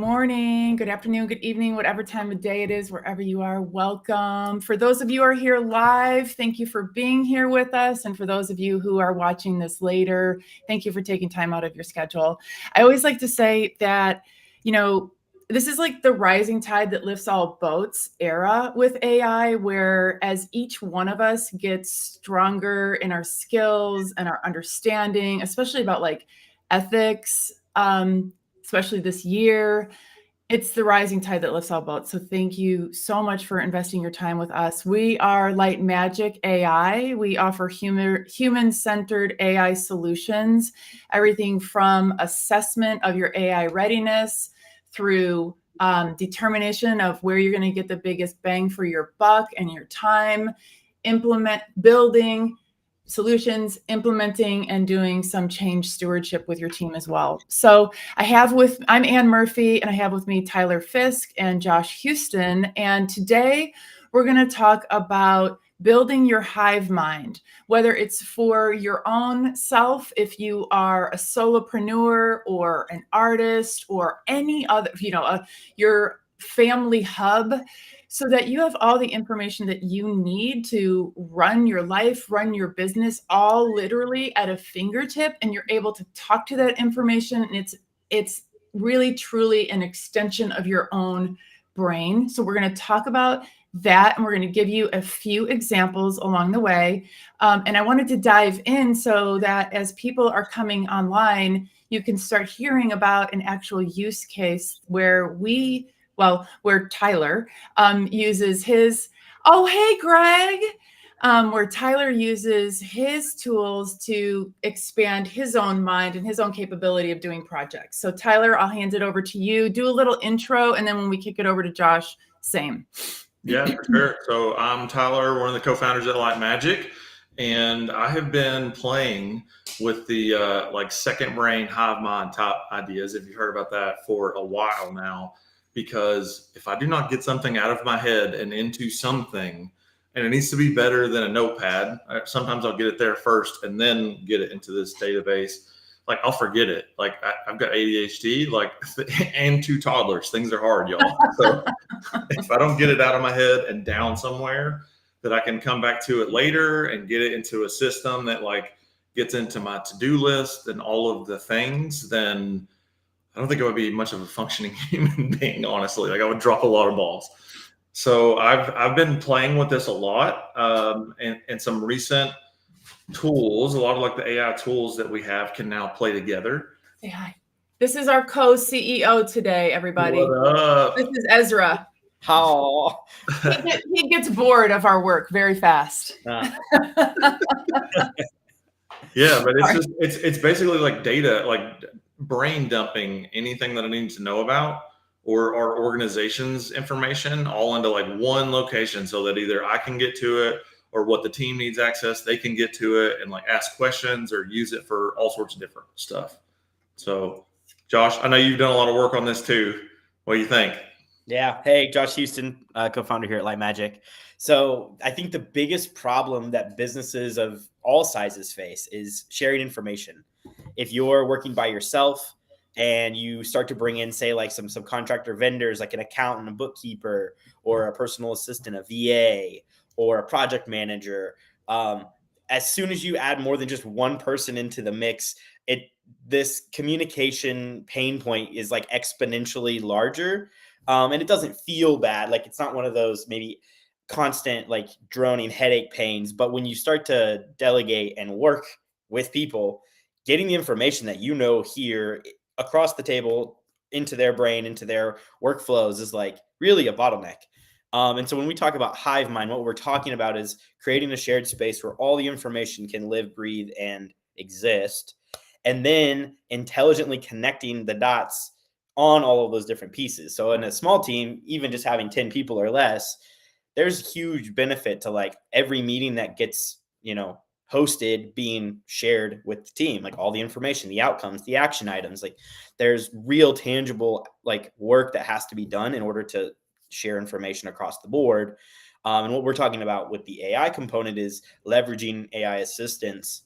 morning, good afternoon, good evening, whatever time of day it is, wherever you are, welcome. For those of you who are here live, thank you for being here with us. And for those of you who are watching this later, thank you for taking time out of your schedule. I always like to say that, this is like the rising tide that lifts all boats era with AI, where as each one of us gets stronger in our skills and our understanding, especially about like ethics, especially this year, it's the rising tide that lifts all boats. So thank you so much for investing your time with us. We are Light Magic AI. We offer human-centered AI solutions, everything from assessment of your AI readiness through determination of where you're going to get the biggest bang for your buck and your time, building solutions, implementing, and doing some change stewardship with your team as well. So I'm Ann Murphy, and I have with me Tyler Fisk and Josh Houston. And today we're going to talk about building your hive mind, whether it's for your own self, if you are a solopreneur or an artist or any other, your family hub, so that you have all the information that you need to run your life, run your business, all literally at a fingertip, and you're able to talk to that information. And it's really, truly an extension of your own brain. So we're going to talk about that, and we're going to give you a few examples along the way. And I wanted to dive in so that as people are coming online, you can start hearing about an actual use case where Tyler uses his, oh, hey, Greg, where Tyler uses his tools to expand his own mind and his own capability of doing projects. So Tyler, I'll hand it over to you. Do a little intro, and then when we kick it over to Josh, same. Yeah, for sure. So I'm Tyler, one of the co-founders at Light Magic, and I have been playing with the second brain hive mind type ideas, if you've heard about that, for a while now. Because if I do not get something out of my head and into something, and it needs to be better than a notepad, sometimes I'll get it there first and then get it into this database. Like I'll forget it. Like I've got ADHD, and 2 toddlers. Things are hard, y'all. So if I don't get it out of my head and down somewhere that I can come back to it later and get it into a system that gets into my to-do list and all of the things, then I don't think I would be much of a functioning human being, honestly. I would drop a lot of balls. So I've been playing with this a lot, and some recent tools, a lot of the AI tools that we have can now play together. Say hi. This is our co-CEO today, everybody. What up? This is Ezra. How he gets bored of our work very fast. Yeah, but it's basically like data, like brain dumping anything that I need to know about or our organization's information all into one location, so that either I can get to it or what the team needs access, they can get to it and ask questions or use it for all sorts of different stuff. So Josh, I know you've done a lot of work on this too. What do you think? Yeah. Hey, Josh Houston, co-founder here at Light Magic. So I think the biggest problem that businesses of all sizes face is sharing information. If you're working by yourself and you start to bring in, say, some subcontractor vendors, like an accountant, a bookkeeper, or a personal assistant, a VA, or a project manager, as soon as you add more than just one person into the mix, this communication pain point is exponentially larger. And it doesn't feel bad. It's not one of those maybe constant droning headache pains. But when you start to delegate and work with people, getting the information that here across the table into their brain, into their workflows is really a bottleneck. And so when we talk about hive mind, what we're talking about is creating a shared space where all the information can live, breathe, and exist, and then intelligently connecting the dots on all of those different pieces. So in a small team, even just having 10 people or less, there's huge benefit to every meeting that gets, hosted being shared with the team, all the information, the outcomes, the action items. There's real tangible work that has to be done in order to share information across the board. And what we're talking about with the AI component is leveraging AI assistance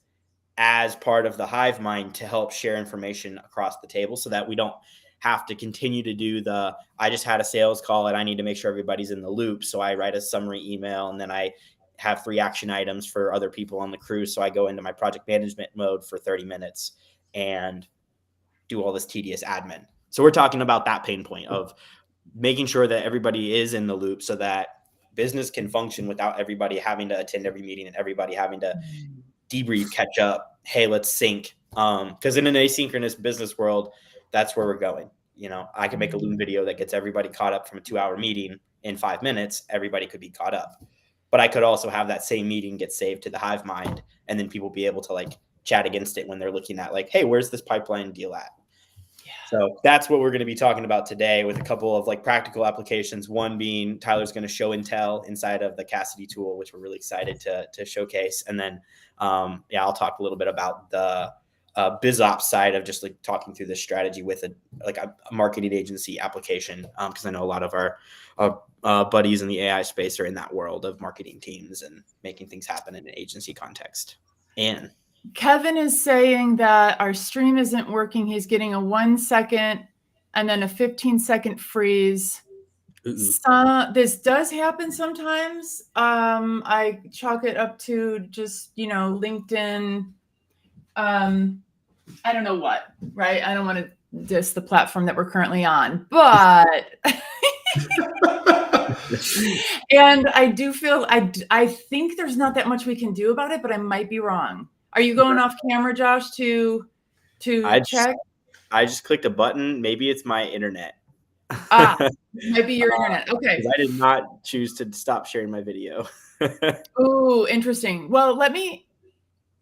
as part of the hive mind to help share information across the table, so that we don't have to continue to do I just had a sales call and I need to make sure everybody's in the loop. So I write a summary email and then I have 3 action items for other people on the crew. So I go into my project management mode for 30 minutes and do all this tedious admin. So we're talking about that pain point of making sure that everybody is in the loop so that business can function without everybody having to attend every meeting and everybody having to debrief, catch up. Hey, let's sync. Because in an asynchronous business world, that's where we're going. I can make a Loom video that gets everybody caught up from a 2-hour meeting in 5 minutes. Everybody could be caught up. But I could also have that same meeting get saved to the Hive Mind, and then people be able to like chat against it when they're looking at like, hey, where's this pipeline deal at? Yeah. So that's what we're going to be talking about today with a couple of like practical applications. One being Tyler's going to show and tell inside of the Cassidy tool, which we're really excited to showcase. And then, I'll talk a little bit about the BizOps side of just like talking through this strategy with a marketing agency application. Because I know a lot of our buddies in the AI space are in that world of marketing teams and making things happen in an agency context. And Kevin is saying that our stream isn't working. He's getting a 1 second and then a 15-second freeze. This does happen sometimes. I chalk it up to just, LinkedIn. I don't know what, right? I don't want to diss the platform that we're currently on, but and I do feel I think there's not that much we can do about it, but I might be wrong. Are you going off camera, Josh, to check? I just clicked a button. Maybe it's my internet. Might be your internet. Okay. I did not choose to stop sharing my video. Oh, interesting. Well,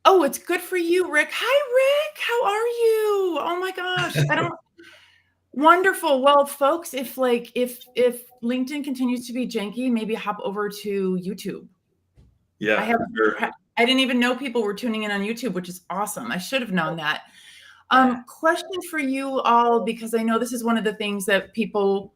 oh, it's good for you, Rick. Hi, Rick. How are you? Oh my gosh. Wonderful. Well, folks, if LinkedIn continues to be janky, maybe hop over to YouTube. Yeah. I didn't even know people were tuning in on YouTube, which is awesome. I should have known that. Question for you all, because I know this is one of the things that people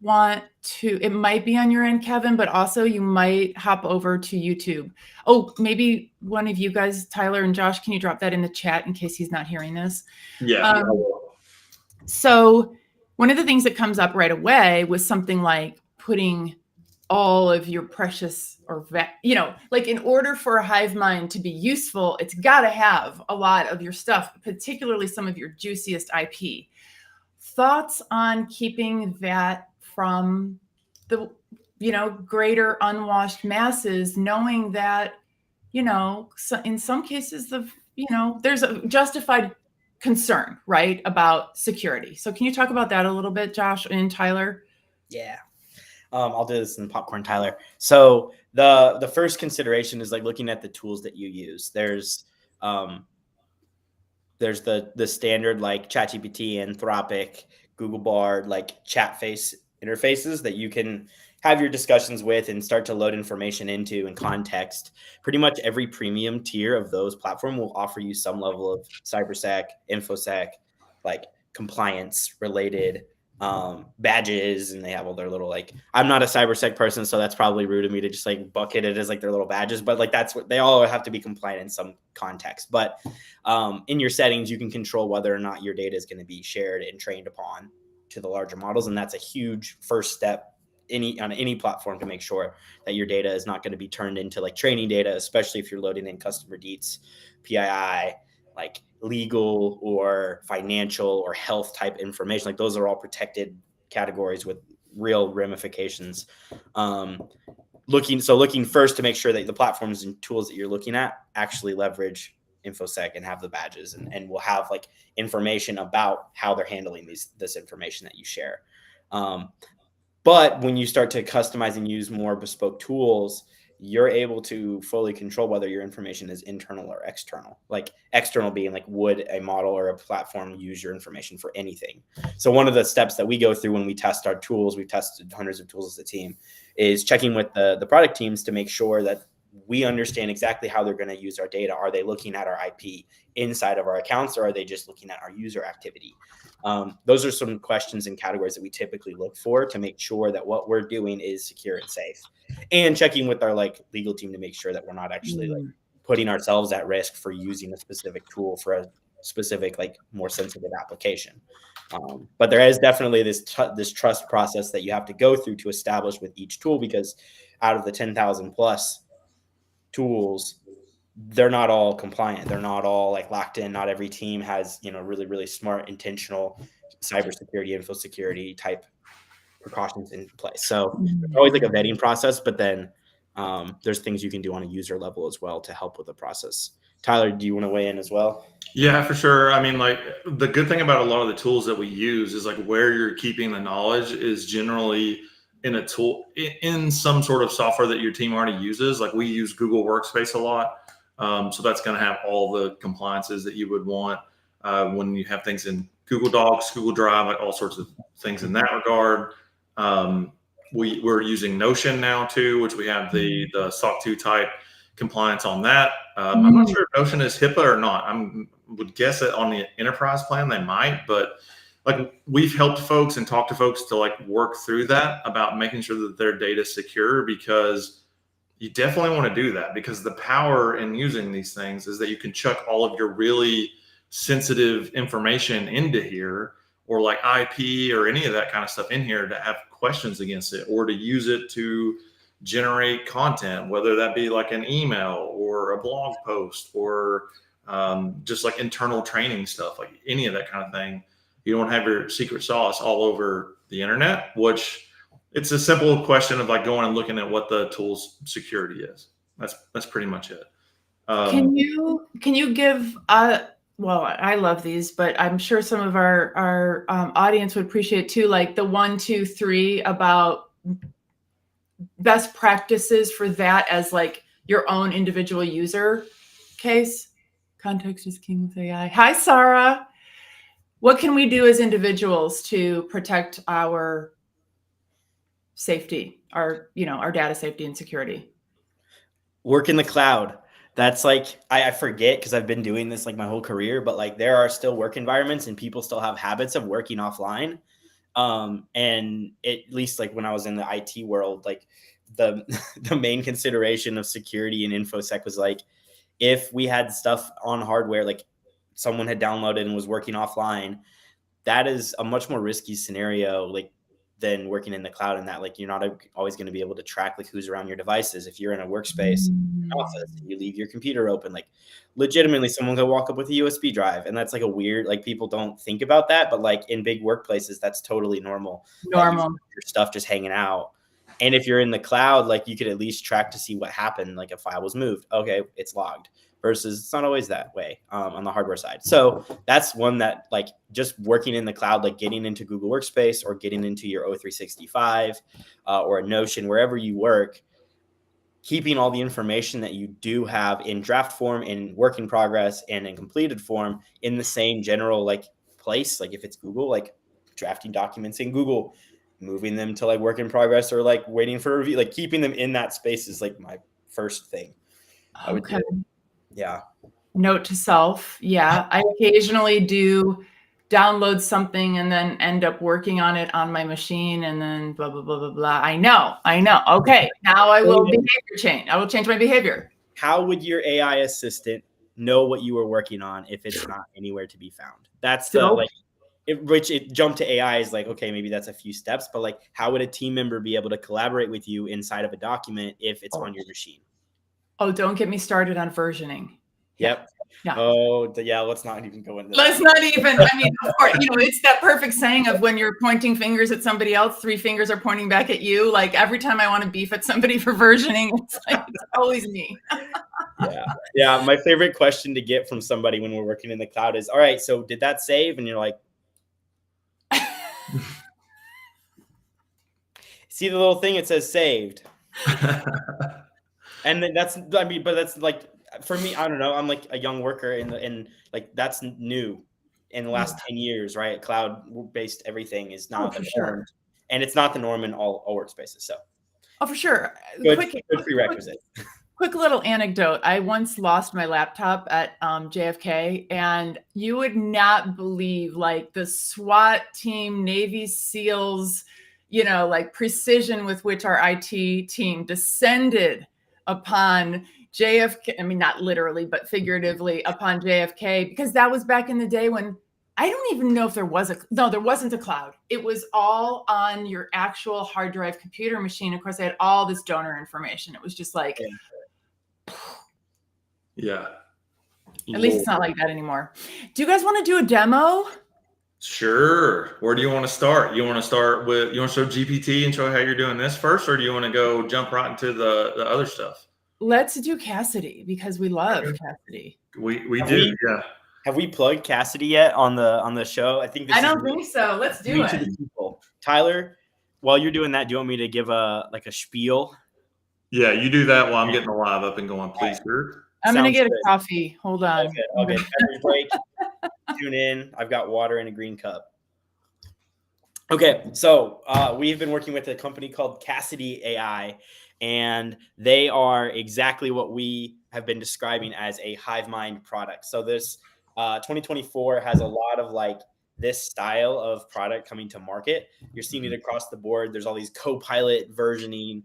want to, it might be on your end, Kevin, but also you might hop over to YouTube. Oh, maybe one of you guys, Tyler and Josh, can you drop that in the chat in case he's not hearing this? Yeah. So one of the things that comes up right away was something like putting all of your precious like in order for a Hive Mind to be useful, it's got to have a lot of your stuff, particularly some of your juiciest IP. Thoughts on keeping that from the, greater unwashed masses, knowing that, so in some cases, there's a justified concern, right, about security. So can you talk about that a little bit, Josh and Tyler? Yeah. I'll do this in popcorn, Tyler. So the first consideration is like looking at the tools that you use. There's the standard like ChatGPT, Anthropic, Google Bard, like chat face interfaces that you can have your discussions with and start to load information into in context. Pretty much every premium tier of those platforms will offer you some level of cybersec, infosec, like compliance related badges, and they have all their little like, I'm not a cybersec person, so that's probably rude of me to just like bucket it as like their little badges, but like that's what they all have to be compliant in some context. But in your settings, you can control whether or not your data is going to be shared and trained upon to the larger models, and that's a huge first step on any platform to make sure that your data is not going to be turned into like training data, especially if you're loading in customer deets, PII, like legal or financial or health type information. Like those are all protected categories with real ramifications. Looking first to make sure that the platforms and tools that you're looking at actually leverage InfoSec and have the badges and will have like information about how they're handling this information that you share. But when you start to customize and use more bespoke tools, you're able to fully control whether your information is internal or external. Like external being like, would a model or a platform use your information for anything? So one of the steps that we go through when we test our tools, we've tested hundreds of tools as a team, is checking with the product teams to make sure that we understand exactly how they're going to use our data. Are they looking at our IP inside of our accounts, or are they just looking at our user activity? Those are some questions and categories that we typically look for to make sure that what we're doing is secure and safe, and checking with our like legal team to make sure that we're not actually like putting ourselves at risk for using a specific tool for a specific, like more sensitive application. But there is definitely this trust process that you have to go through to establish with each tool, because out of the 10,000 plus tools, they're not all compliant. They're not all like locked in. Not every team has, really, really smart, intentional cybersecurity, info security type precautions in place. So there's always like a vetting process, but then there's things you can do on a user level as well to help with the process. Tyler, do you want to weigh in as well? Yeah, for sure. I mean, like the good thing about a lot of the tools that we use is like where you're keeping the knowledge is generally in a tool, in some sort of software that your team already uses. Like we use Google Workspace a lot. So that's going to have all the compliances that you would want when you have things in Google Docs, Google Drive, like all sorts of things in that regard. We're using Notion now too, which we have the SOC 2 type compliance on that. I'm not sure if Notion is HIPAA or not. Would guess that on the enterprise plan they might, but like we've helped folks and talked to folks to like work through that about making sure that their data is secure, because you definitely want to do that, because the power in using these things is that you can chuck all of your really sensitive information into here, or like IP or any of that kind of stuff in here, to have questions against it, or to use it to generate content, whether that be like an email or a blog post, or just like internal training stuff, like any of that kind of thing. You don't have your secret sauce all over the internet, which it's a simple question of like going and looking at what the tool's security is. That's pretty much it. Can you give well, I love these, but I'm sure some of our audience would appreciate too, like the 1, 2, 3 about best practices for that as like your own individual user case. Context is king with AI. Hi, Sarah. What can we do as individuals to protect our safety, our data safety and security? Work in the cloud. That's like, I forget because I've been doing this like my whole career, but like there are still work environments and people still have habits of working offline. And at least like when I was in the IT world, like the main consideration of security and InfoSec was like, if we had stuff on hardware, like someone had downloaded and was working offline, that is a much more risky scenario, like than working in the cloud, and that like you're not always going to be able to track like who's around your devices. If you're in a workspace office, you leave your computer open, like legitimately someone could walk up with a USB drive, and that's like a weird, like people don't think about that, but like in big workplaces that's totally normal. Your stuff just hanging out. And if you're in the cloud, like you could at least track to see what happened, like a file was moved, okay, it's logged, versus it's not always that way on the hardware side. So that's one that like just working in the cloud, like getting into Google Workspace or getting into your O365 or a Notion, wherever you work, keeping all the information that you do have in draft form, in work in progress, and in completed form in the same general like place. Like if it's Google, like drafting documents in Google, moving them to like work in progress or like waiting for a review, like keeping them in that space is like my first thing. Okay. Yeah. Note to self. Yeah. I occasionally do download something and then end up working on it on my machine and then blah, blah, blah, blah, blah. I know. Okay. Now I will behavior change. I will change my behavior. How would your AI assistant know what you were working on if it's not anywhere to be found? That's the like, which it jumped to AI is like, okay, maybe that's a few steps, but like, how would a team member be able to collaborate with you inside of a document if it's on your machine? Oh, don't get me started on versioning. Yep. Yeah. Oh, yeah. Let's not even go into that. Let's not even. I mean, of course, it's that perfect saying of when you're pointing fingers at somebody else, 3 fingers are pointing back at you. Like every time I want to beef at somebody for versioning, it's always me. Yeah. My favorite question to get from somebody when we're working in the cloud is, all right, so did that save? And you're like, see the little thing, it says saved. And then that's like, for me, I don't know. I'm like a young worker and like that's new in the last 10 years, right? Cloud-based everything is not the norm. And it's not the norm in all workspaces. So, for sure. Good prerequisite. Quick little anecdote. I once lost my laptop at JFK, and you would not believe like the SWAT team, Navy SEALs, like precision with which our IT team descended upon JFK. I mean, not literally, but figuratively upon JFK, because that was back in the day when I don't even know if there wasn't a cloud. It was all on your actual hard drive computer machine. Of course, I had all this donor information. It was just like, Yeah. at least it's not like that anymore. Do you guys want to do a demo? Sure. Where do you want to start? You want to start with, you want to show GPT and show how you're doing this first, or do you want to go jump right into the other stuff? Let's do Cassidy because we love Cassidy. We do, yeah. Have we plugged Cassidy yet on the show? I think I don't think so. Let's do it. Tyler, while you're doing that, do you want me to give a spiel? Yeah, you do that while I'm getting the live up and going, please, sir. I'm going to get a coffee. Hold on. Okay. Beverage break. Tune in. I've got water in a green cup. Okay, so we've been working with a company called Cassidy AI, and they are exactly what we have been describing as a HiveMind product. So this 2024 has a lot of like this style of product coming to market. You're seeing it across the board. There's all these co-pilot versions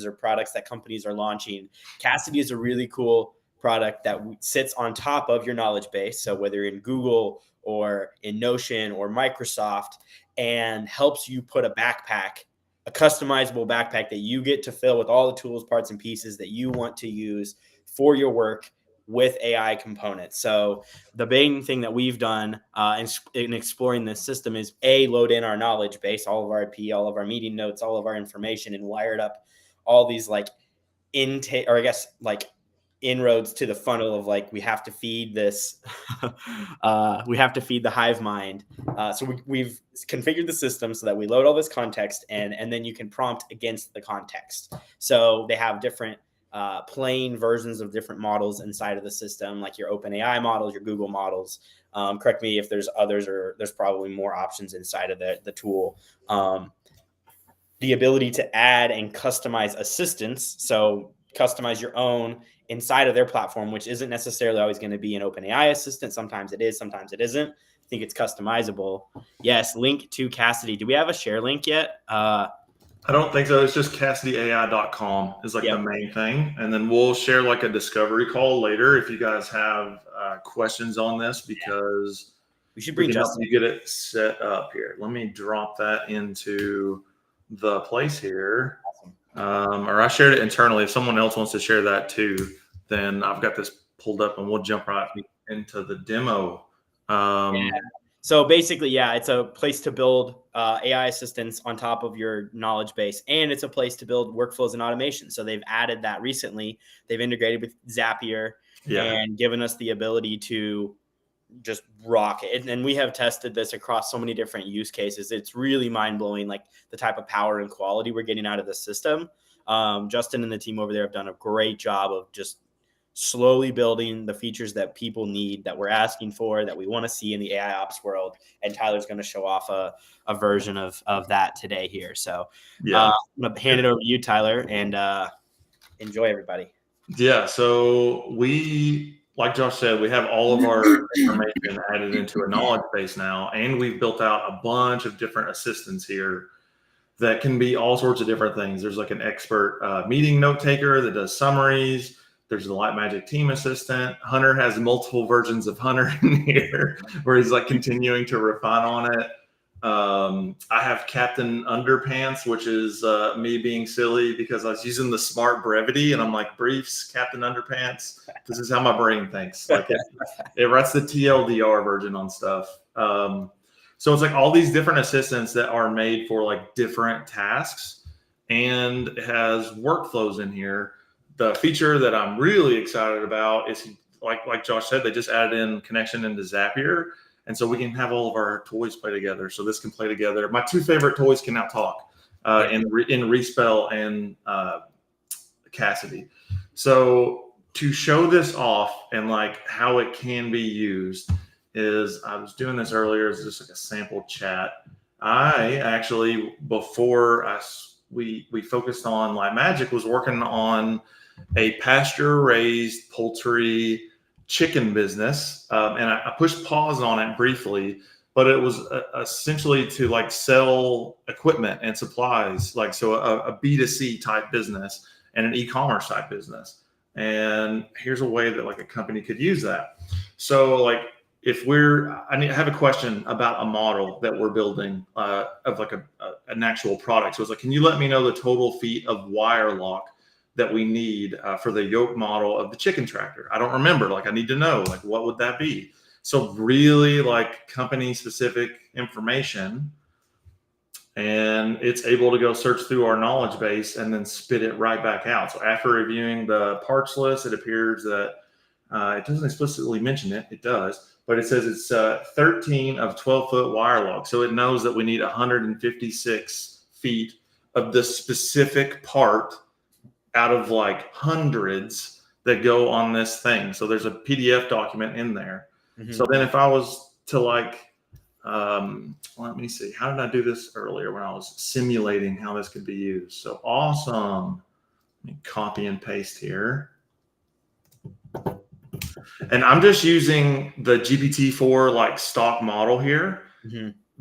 or products that companies are launching. Cassidy is a really cool product that sits on top of your knowledge base. So whether in Google or in Notion or Microsoft, and helps you put a customizable backpack that you get to fill with all the tools, parts, and pieces that you want to use for your work with AI components. So the main thing that we've done in exploring this system is load in our knowledge base, all of our IP, all of our meeting notes, all of our information, and wired up all these like intake, or I guess like inroads to the funnel of like, we have to feed this, we have to feed the HiveMind. So we've configured the system so that we load all this context and then you can prompt against the context. So they have different plain versions of different models inside of the system, like your OpenAI models, your Google models. Correct me if there's others, or there's probably more options inside of the tool. The ability to add and customize assistants. So customize your own inside of their platform, which isn't necessarily always going to be an OpenAI assistant. Sometimes it is, sometimes it isn't. I think it's customizable. Yes, link to Cassidy. Do we have a share link yet? I don't think so. It's just CassidyAI.com is like the main thing. And then we'll share like a discovery call later if you guys have questions on this, because we should bring Justin. You get it set up here. Let me drop that into the place here. Awesome. Or I shared it internally. If someone else wants to share that too, then I've got this pulled up and we'll jump right into the demo. So basically, it's a place to build AI assistants on top of your knowledge base, and it's a place to build workflows and automation. So they've added that recently. They've integrated with Zapier and given us the ability to just rock it. And we have tested this across so many different use cases. It's really mind-blowing, like the type of power and quality we're getting out of the system. Justin and the team over there have done a great job of just slowly building the features that people need, that we're asking for, that we want to see in the AI ops world. And Tyler's going to show off a version of that today here. So I'm going to hand it over to you, Tyler, and enjoy, everybody. Yeah. So like Josh said, we have all of our information added into a knowledge base now, and we've built out a bunch of different assistants here that can be all sorts of different things. There's like an expert meeting note taker that does summaries. There's the Light Magic team assistant. Hunter has multiple versions of Hunter in here where he's like continuing to refine on it. I have Captain Underpants, which is me being silly because I was using the smart brevity and I'm like, briefs, Captain Underpants. This is how my brain thinks. Like it writes the TLDR version on stuff. So it's like all these different assistants that are made for like different tasks, and it has workflows in here. The feature that I'm really excited about is like Josh said, they just added in connection into Zapier. And so we can have all of our toys play together. So this can play together. My two favorite toys can now talk in Respell and Cassidy. So to show this off and like how it can be used is, I was doing this earlier as just like a sample chat. I actually, before we focused on Light Magic, was working on a pasture-raised poultry chicken business, and I pushed pause on it briefly, but it was essentially to like sell equipment and supplies, like so a B2C type business and an e-commerce type business. And here's a way that like a company could use that. So like I have a question about a model that we're building of like an actual product. So it's like, can you let me know the total feet of wire lock that we need for the yoke model of the chicken tractor? I don't remember. Like, I need to know, like, what would that be? So really like company specific information, and it's able to go search through our knowledge base and then spit it right back out. So after reviewing the parts list, it appears that it doesn't explicitly mention it. It does, but it says it's 13 of 12-foot wire lock. So it knows that we need 156 feet of the specific part out of like hundreds that go on this thing. So there's a PDF document in there. Mhm. So then if I was to like, let me see, how did I do this earlier when I was simulating how this could be used? So awesome. Let me copy and paste here. And I'm just using the GPT-4 like stock model here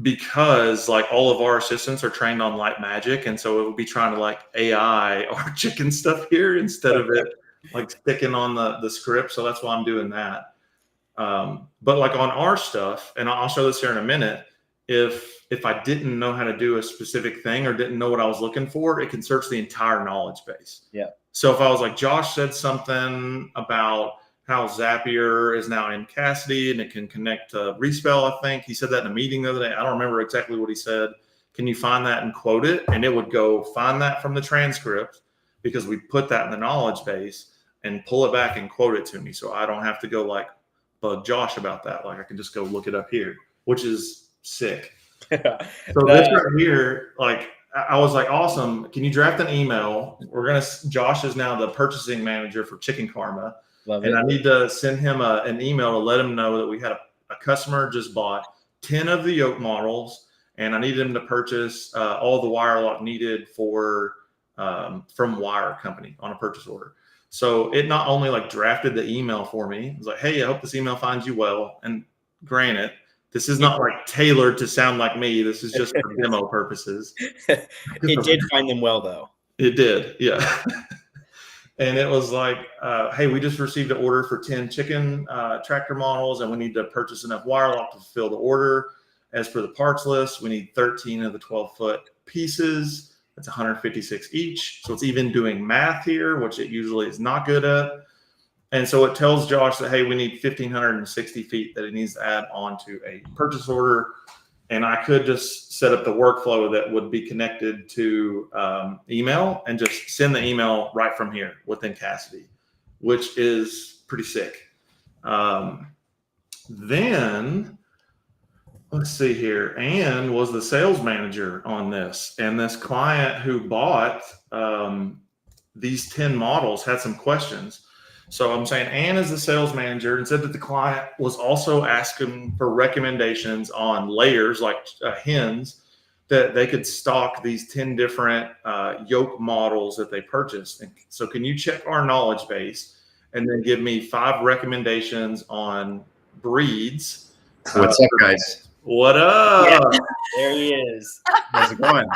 because like all of our assistants are trained on Light Magic. And so it would be trying to like AI our chicken stuff here instead of it like sticking on the script. So that's why I'm doing that. But like on our stuff, and I'll show this here in a minute, if I didn't know how to do a specific thing or didn't know what I was looking for, it can search the entire knowledge base. Yeah. So if I was like, Josh said something about how Zapier is now in Cassidy and it can connect to Respell, I think he said that in a meeting the other day. I don't remember exactly what he said. Can you find that and quote it? And it would go find that from the transcript because we put that in the knowledge base and pull it back and quote it to me. So I don't have to go like bug Josh about that. Like I can just go look it up here, which is sick. So this right here, like I was like, awesome. Can you draft an email? Josh is now the purchasing manager for Chicken Karma. Love and it. I need to send him an email to let him know that we had a customer just bought 10 of the yoke models, and I needed him to purchase all the wire lock needed for from Wire Company on a purchase order. So it not only like drafted the email for me, it was like, hey, I hope this email finds you well. And granted, this is not like tailored to sound like me. This is just for demo purposes. It did find them well, though. It did, yeah. And it was like, hey, we just received an order for 10 chicken tractor models, and we need to purchase enough wire lock to fulfill the order. As per the parts list, we need 13 of the 12-foot pieces. That's 156 each. So it's even doing math here, which it usually is not good at. And so it tells Josh that, hey, we need 1,560 feet that it needs to add onto a purchase order. And I could just set up the workflow that would be connected to email and just send the email right from here within Cassidy, which is pretty sick. Then let's see here. Ann was the sales manager on this, and this client who bought these 10 models had some questions. So I'm saying Ann is the sales manager and said that the client was also asking for recommendations on layers like hens that they could stock these 10 different yoke models that they purchased. And so can you check our knowledge base and then give me 5 recommendations on breeds? What's up, guys? What up? Yeah, there he is. How's it going?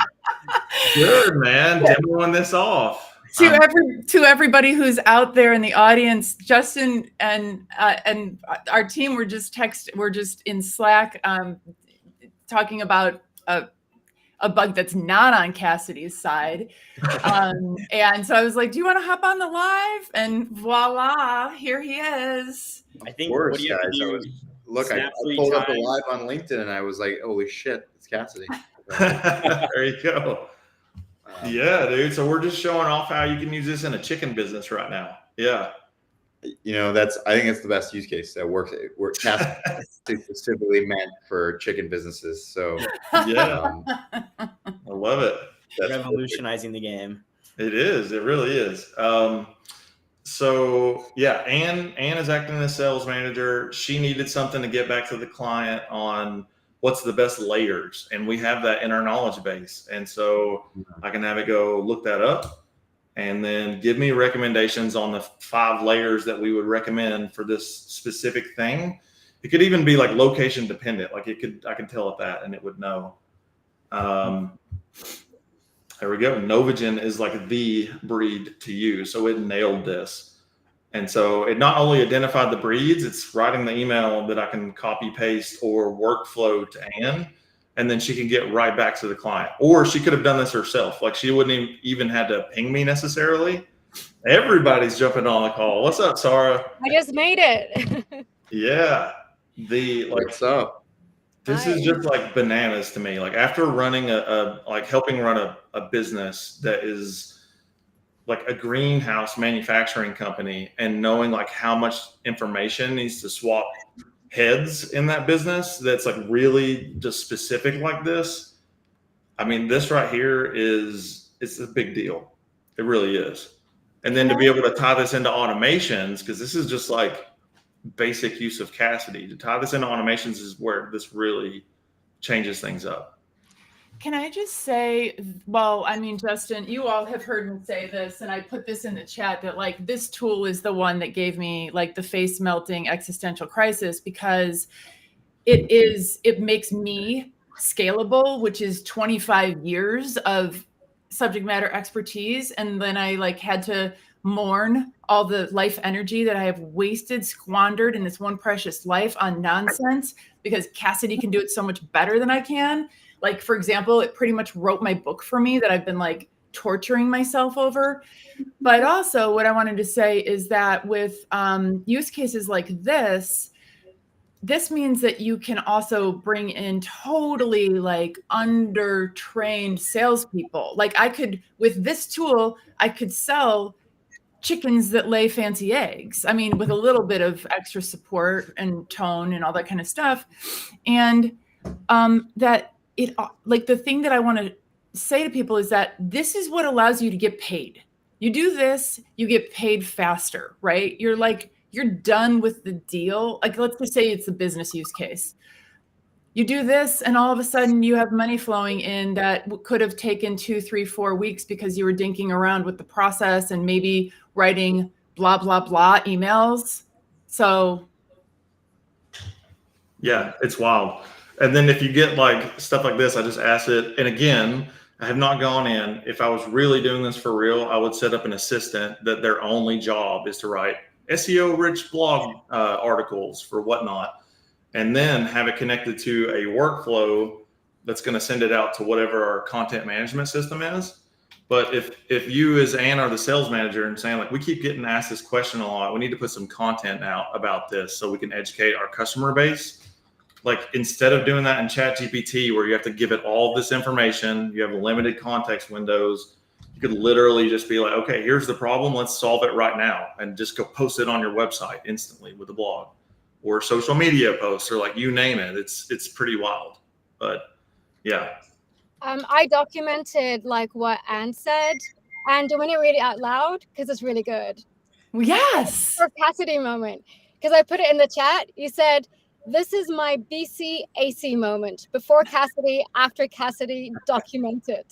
Good, man. Demoing this off. To everybody who's out there in the audience, Justin and our team were just in Slack talking about a bug that's not on Cassidy's side, and so I was like, "Do you want to hop on the live?" And voila, here he is. I think. Of course, what do you have to guys. do? I pulled up the live on LinkedIn and I was like, holy shit, it's Cassidy. There you go. Yeah, dude. So we're just showing off how you can use this in a chicken business right now. Yeah. You know, I think it's the best use case that works. Cassidy is specifically meant for chicken businesses. So yeah, I love it. That's revolutionizing the game. It is. It really is. So yeah, Ann is acting as sales manager. She needed something to get back to the client on what's the best layers, and we have that in our knowledge base. And so I can have it go look that up and then give me recommendations on the 5 layers that we would recommend for this specific thing. It could even be like location dependent. Like I can tell it that and it would know. There we go. Novagen is like the breed to use. So it nailed this. And so it not only identified the breeds, it's writing the email that I can copy paste or workflow to Ann, and then she can get right back to the client. Or she could have done this herself. Like she wouldn't even had to ping me necessarily. Everybody's jumping on the call. What's up, Sarah? I just made it. Yeah. What's up? This is just like bananas to me. Like after running helping run a business that is like a greenhouse manufacturing company, and knowing like how much information needs to swap heads in that business that's like really just specific like this. I mean, this right here it's a big deal. It really is. And then to be able to tie this into automations, because this is just like basic use of Cassidy, to tie this into automations is where this really changes things up. Can I just say, well, I mean, Justin, you all have heard me say this, and I put this in the chat, that like this tool is the one that gave me like the face melting existential crisis, because it makes me scalable, which is 25 years of subject matter expertise. And then I like had to mourn all the life energy that I have squandered in this one precious life on nonsense, because Cassidy can do it so much better than I can. Like, for example, it pretty much wrote my book for me that I've been like torturing myself over. But also what I wanted to say is that with use cases like this means that you can also bring in totally like under-trained salespeople. Like with this tool, I could sell chickens that lay fancy eggs. I mean, with a little bit of extra support and tone and all that kind of stuff. And that it, like the thing that I want to say to people is that this is what allows you to get paid. You do this, you get paid faster, right? You're done with the deal. Like, let's just say it's a business use case. You do this and all of a sudden you have money flowing in that could have taken 2, 3, 4 weeks because you were dinking around with the process and maybe writing blah, blah, blah emails. So. Yeah, it's wild. And then if you get like stuff like this, I just ask it. And again, I have not gone in. If I was really doing this for real, I would set up an assistant that their only job is to write SEO rich blog articles for whatnot, and then have it connected to a workflow that's going to send it out to whatever our content management system is. But if you as Ann are the sales manager and saying like, we keep getting asked this question a lot, we need to put some content out about this so we can educate our customer base. Like instead of doing that in ChatGPT where you have to give it all this information, you have limited context windows, you could literally just be like, okay, here's the problem. Let's solve it right now. And just go post it on your website instantly with a blog or social media posts or like you name it. It's pretty wild. But yeah. I documented like what Ann said. And do you want to read it out loud? Because it's really good. Yes. For Cassidy moment. Because I put it in the chat. You said, this is my BC AC moment. Before Cassidy, after Cassidy, documented.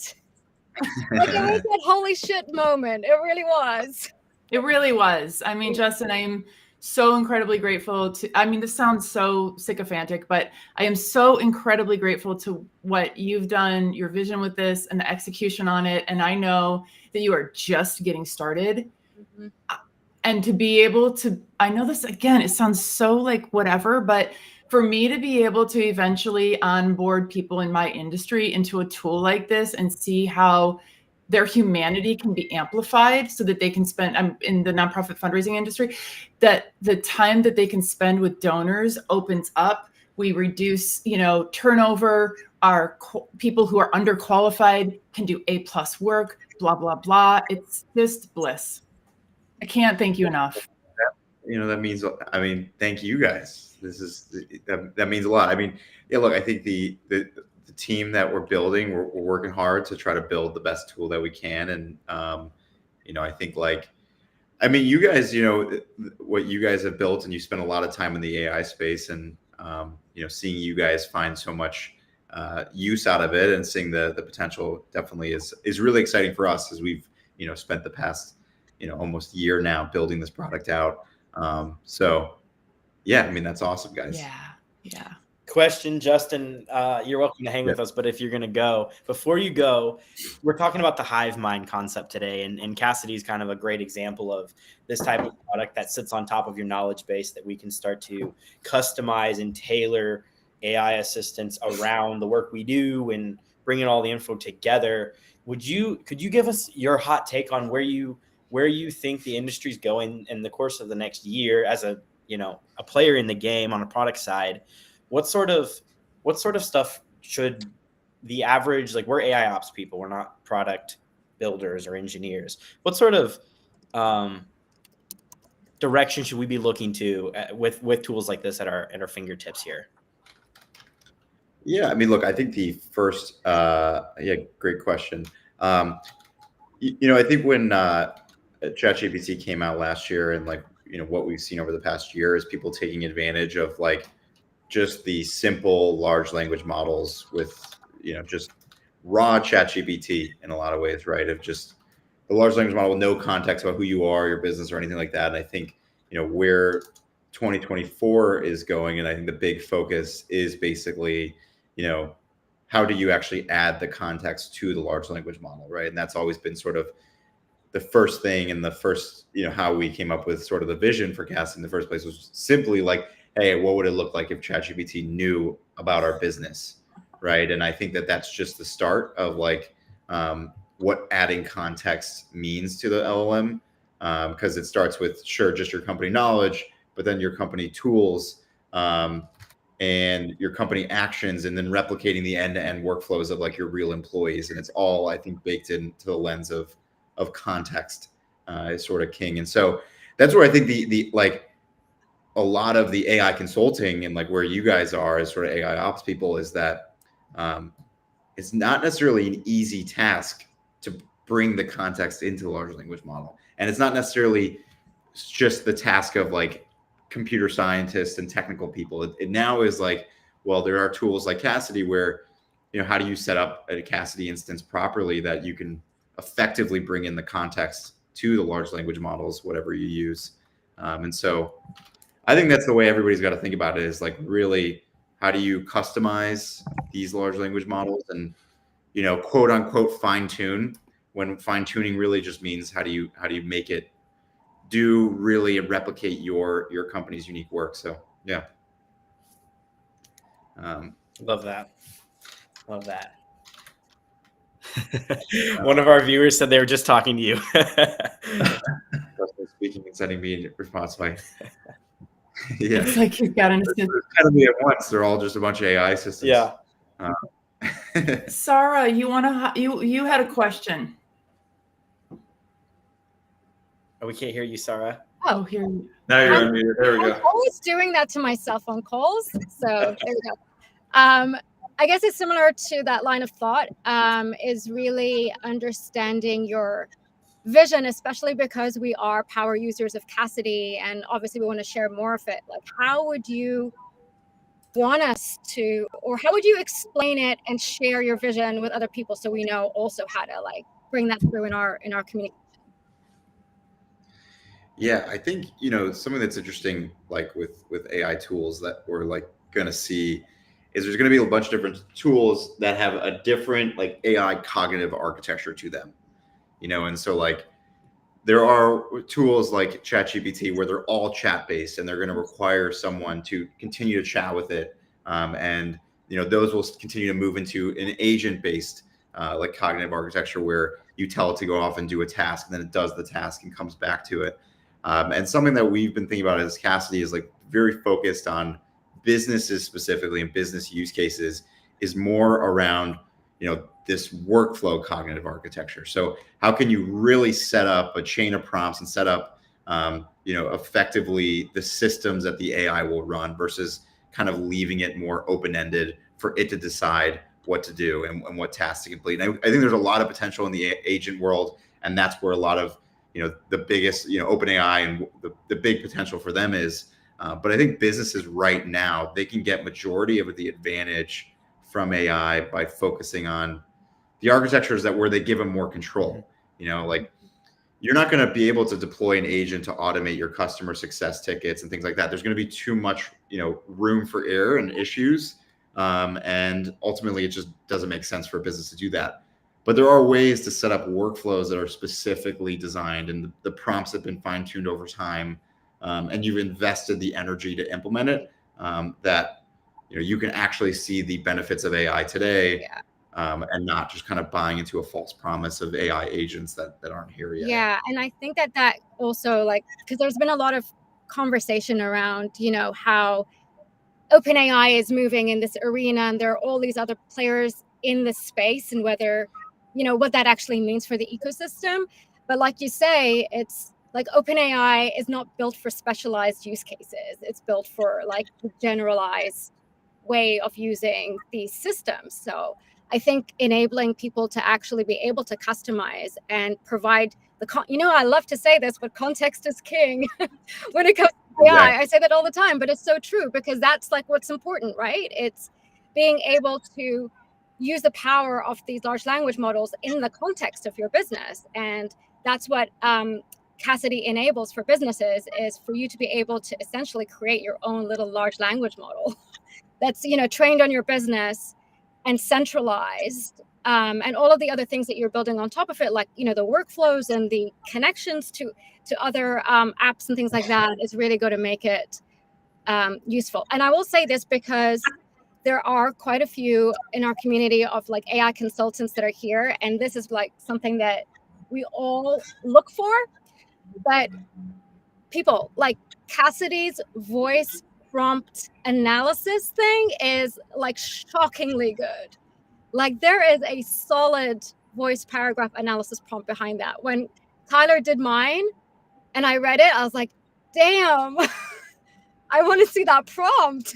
Like it was that holy shit moment. It really was. It really was. I mean, Justin, I am so incredibly grateful to, I mean, this sounds so sycophantic, but I am so incredibly grateful to what you've done, your vision with this and the execution on it. And I know that you are just getting started. Mm-hmm. And to be able to, I know this, again, it sounds so like whatever, but for me to be able to eventually onboard people in my industry into a tool like this and see how their humanity can be amplified so that they can spend, I'm in the nonprofit fundraising industry, that the time that they can spend with donors opens up. We reduce, turnover. Our people who are underqualified can do A+ work, blah, blah, blah. It's just bliss. I can't thank you enough. That means, I mean, thank you guys. That means a lot. I mean, yeah, look, I think the team that we're building, we're working hard to try to build the best tool that we can. And, I think you guys, what you guys have built, and you spend a lot of time in the AI space, and, seeing you guys find so much use out of it and seeing the potential definitely is really exciting for us, as we've, spent the past, almost year now building this product out. So yeah, I mean, that's awesome, guys. Yeah. question, Justin. You're welcome to hang with us, but if you're going to go, before you go, we're talking about the hive mind concept today, and Cassidy is kind of a great example of this type of product that sits on top of your knowledge base that we can start to customize and tailor AI assistants around the work we do and bringing all the info together. Could you give us your hot take on where you think the industry's going in the course of the next year as a player in the game on a product side? What sort of stuff should the average, like, we're AI ops people, we're not product builders or engineers. What sort of direction should we be looking to with tools like this at our fingertips here? Yeah, I mean, look, I think the first, great question. I think when ChatGPT came out last year, and what we've seen over the past year is people taking advantage of just the simple large language models with, just raw ChatGPT in a lot of ways, right? Of just the large language model with no context about who you are, your business, or anything like that. And I think, where 2024 is going, and I think the big focus is basically, how do you actually add the context to the large language model, right? And that's always been sort of the first thing, and the first, how we came up with sort of the vision for Cassidy in the first place was simply hey, what would it look like if ChatGPT knew about our business, right? And I think that that's just the start of what adding context means to the LLM, because it starts with, sure, just your company knowledge, but then your company tools, and your company actions, and then replicating the end-to-end workflows of your real employees. And it's all, I think, baked into the lens of context is sort of king. And so that's where I think the a lot of the AI consulting and where you guys are as sort of AI ops people is that it's not necessarily an easy task to bring the context into the large language model. And it's not necessarily just the task of computer scientists and technical people. It now is well, there are tools like Cassidy where, how do you set up a Cassidy instance properly that you can effectively bring in the context to the large language models, whatever you use. And so I think that's the way everybody's got to think about it, is really, how do you customize these large language models and, quote unquote, fine tune, when fine tuning really just means how do you make it do really replicate your company's unique work. So, yeah. Love that. One of our viewers said they were just talking to you. Speaking and sending me a response. Yeah, it's like you've got an assistant. Kind of me at once. They're all just a bunch of AI systems. Yeah. Sarah, you had a question. Oh, we can't hear you, Sarah. Oh, here. Now you're unmuted. There we go. I'm always doing that to my cell phone calls. So there we go. I guess it's similar to that line of thought, is really understanding your vision, especially because we are power users of Cassidy, and obviously we want to share more of it. How would you want us to, or how would you explain it and share your vision with other people so we know also how to bring that through in our communication? Yeah, I think, something that's interesting, with AI tools that we're going to see is there's going to be a bunch of different tools that have a different AI cognitive architecture to them, and so there are tools like ChatGPT where they're all chat based, and they're going to require someone to continue to chat with it. And, those will continue to move into an agent based cognitive architecture where you tell it to go off and do a task, and then it does the task and comes back to it. And something that we've been thinking about as Cassidy is very focused on businesses specifically, and business use cases is more around, this workflow cognitive architecture. So how can you really set up a chain of prompts and set up, effectively the systems that the AI will run versus kind of leaving it more open-ended for it to decide what to do and what tasks to complete. And I think there's a lot of potential in the agent world, and that's where a lot of, the biggest, OpenAI and the big potential for them is. But I think businesses right now, they can get majority of the advantage from AI by focusing on the architectures where they give them more control. you're not going to be able to deploy an agent to automate your customer success tickets and things like that. There's going to be too much, room for error and issues. And ultimately, it just doesn't make sense for a business to do that. But there are ways to set up workflows that are specifically designed, and the prompts have been fine-tuned over time, and you've invested the energy to implement it, that you can actually see the benefits of AI today. Yeah. And not just kind of buying into a false promise of AI agents that aren't here yet. Yeah, and I think that also, like, because there's been a lot of conversation around, how OpenAI is moving in this arena, and there are all these other players in this space, and whether, what that actually means for the ecosystem. But like you say, it's like OpenAI is not built for specialized use cases. It's built for like the generalized way of using these systems. So I think enabling people to actually be able to customize and provide I love to say this, but context is king when it comes to AI. Exactly. I say that all the time, but it's so true, because that's like what's important, right? It's being able to use the power of these large language models in the context of your business. And that's what Cassidy enables for businesses, is for you to be able to essentially create your own little large language model that's, trained on your business and centralized, and all of the other things that you're building on top of it, like, the workflows and the connections to other apps and things like that, is really going to make it useful. And I will say this, because there are quite a few in our community of like AI consultants that are here, and this is like something that we all look for. But people, like, Cassidy's voice prompt analysis thing is like shockingly good. Like, there is a solid voice paragraph analysis prompt behind that. When Tyler did mine and I read it, I was like, damn, I want to see that prompt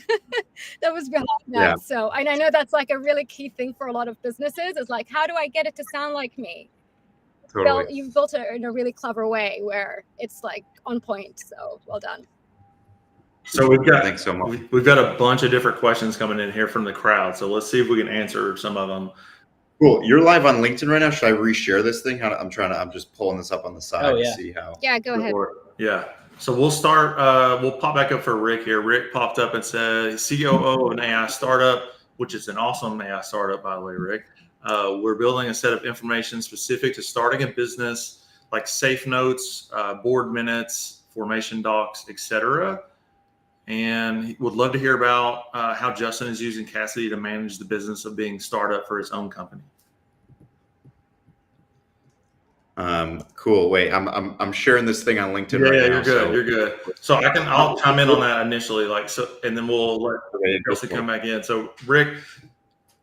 that was behind that. Yeah. So, and I know that's like a really key thing for a lot of businesses, is like, how do I get it to sound like me? Totally. You've built it in a really clever way where it's like on point. So well done. So Thanks so much. we've got a bunch of different questions coming in here from the crowd. So let's see if we can answer some of them. Cool. You're live on LinkedIn right now. Should I reshare this thing? I'm just pulling this up on the side Oh, to yeah. see how. Yeah, go ahead. Yeah. So we'll start. We'll pop back up for Rick here. Rick popped up and said, COO of an AI startup, which is an awesome AI startup, by the way, Rick. We're building a set of information specific to starting a business, like safe notes, board minutes, formation docs, etc. And would love to hear about how Justin is using Cassidy to manage the business of being startup for his own company. Cool. Wait, I'm sharing this thing on LinkedIn Yeah, right now. you're good. You're good. So I'll chime in on that initially, and then we'll let Justin come back in. So Rick,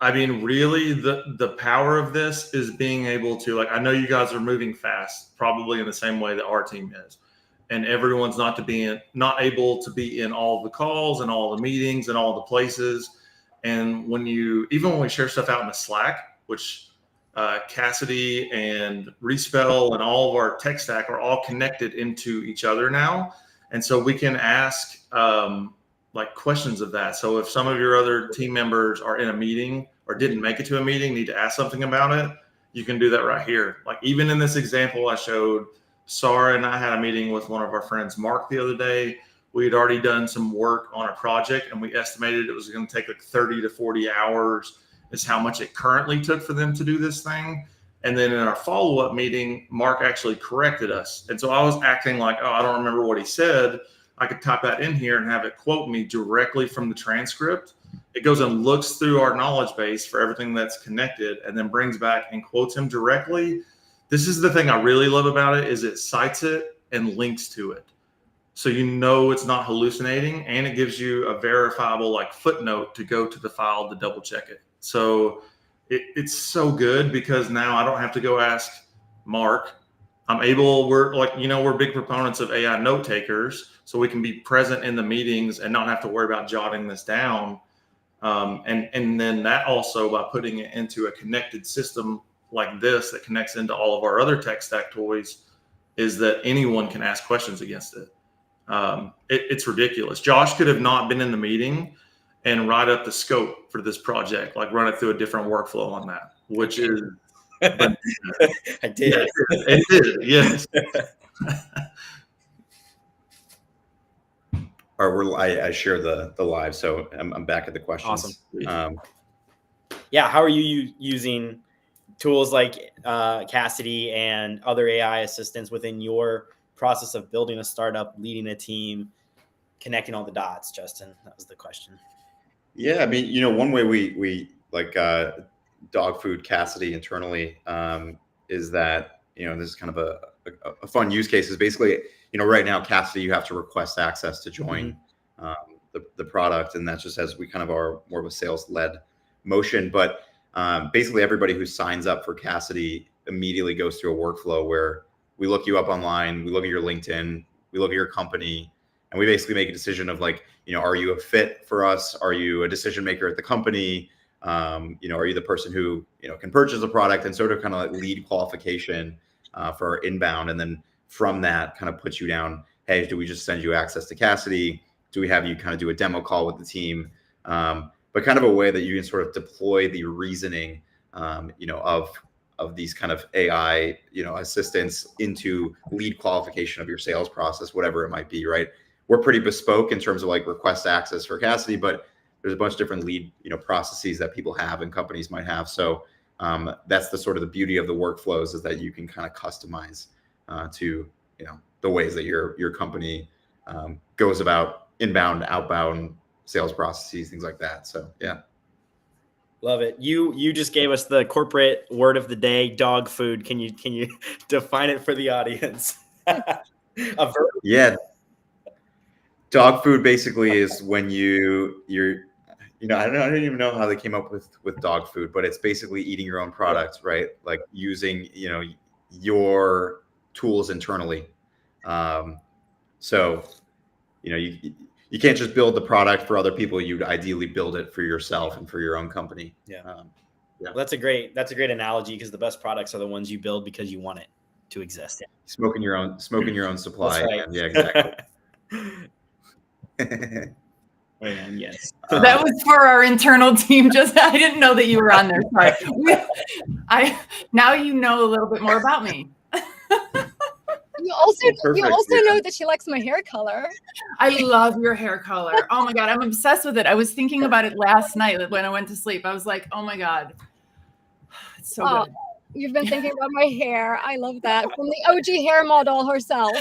I mean, really, the power of this is being able to, like, I know you guys are moving fast, probably in the same way that our team is, and everyone's not able to be in all the calls and all the meetings and all the places. And when we share stuff out in the Slack, which Cassidy and Respell and all of our tech stack are all connected into each other now, and so we can ask like questions of that. So if some of your other team members are in a meeting or didn't make it to a meeting, need to ask something about it, you can do that right here. Like, even in this example I showed, Sarah and I had a meeting with one of our friends, Mark, the other day. We had already done some work on a project, and we estimated it was going to take like 30 to 40 hours is how much it currently took for them to do this thing. And then in our follow-up meeting, Mark actually corrected us. And so I was acting like, oh, I don't remember what he said. I could type that in here and have it quote me directly from the transcript. It goes and looks through our knowledge base for everything that's connected, and then brings back and quotes him directly. This is the thing I really love about it, is it cites it and links to it. So it's not hallucinating, and it gives you a verifiable like footnote to go to the file to double check it. So it's so good, because now I don't have to go ask Mark. We're big proponents of AI note takers, so we can be present in the meetings and not have to worry about jotting this down. And then that also, by putting it into a connected system like this that connects into all of our other tech stack toys, is that anyone can ask questions against it. It's ridiculous. Josh could have not been in the meeting and write up the scope for this project, like run it through a different workflow on that, which is But I did. it did, yes. All right, I share the live, so I'm back at the questions. Awesome. Yeah, how are you using tools like Cassidy and other AI assistants within your process of building a startup, leading a team, connecting all the dots? Justin, that was the question. Yeah, I mean, one way we like dog food Cassidy internally is that this is kind of a fun use case. Is basically right now Cassidy, you have to request access to join the product, and that's just as we kind of are more of a sales led motion. But basically, everybody who signs up for Cassidy immediately goes through a workflow where we look you up online, we look at your LinkedIn, we look at your company, and we basically make a decision of like, are you a fit for us? Are you a decision maker at the company? Are you the person who, can purchase a product, and sort of kind of like lead qualification for our inbound. And then from that kind of puts you down, hey, do we just send you access to Cassidy? Do we have you kind of do a demo call with the team? But kind of a way that you can sort of deploy the reasoning, of these kind of AI, assistants into lead qualification of your sales process, whatever it might be, right? We're pretty bespoke in terms of like request access for Cassidy, but there's a bunch of different lead, processes that people have and companies might have. So that's the sort of the beauty of the workflows, is that you can kind of customize to, the ways that your company goes about inbound, outbound sales processes, things like that. So yeah. Love it. You just gave us the corporate word of the day, dog food. Can you define it for the audience? Yeah. Dog food basically is when you're I don't even know how they came up with dog food, but it's basically eating your own products, right? Like using, your tools internally. So, you can't just build the product for other people. You'd ideally build it for yourself and for your own company. Yeah. Yeah. Well, that's a great analogy, because the best products are the ones you build because you want it to exist. Smoking your own supply. That's right. Yeah, exactly. And yes. That was for our internal team. Just I didn't know that you were on there. Sorry. Now you know a little bit more about me. You also Perfect, know that she likes my hair color. I love your hair color. Oh my God, I'm obsessed with it. I was thinking about it last night when I went to sleep. I was like, oh my God, it's so good. You've been thinking about my hair. I love that. From the OG hair model herself.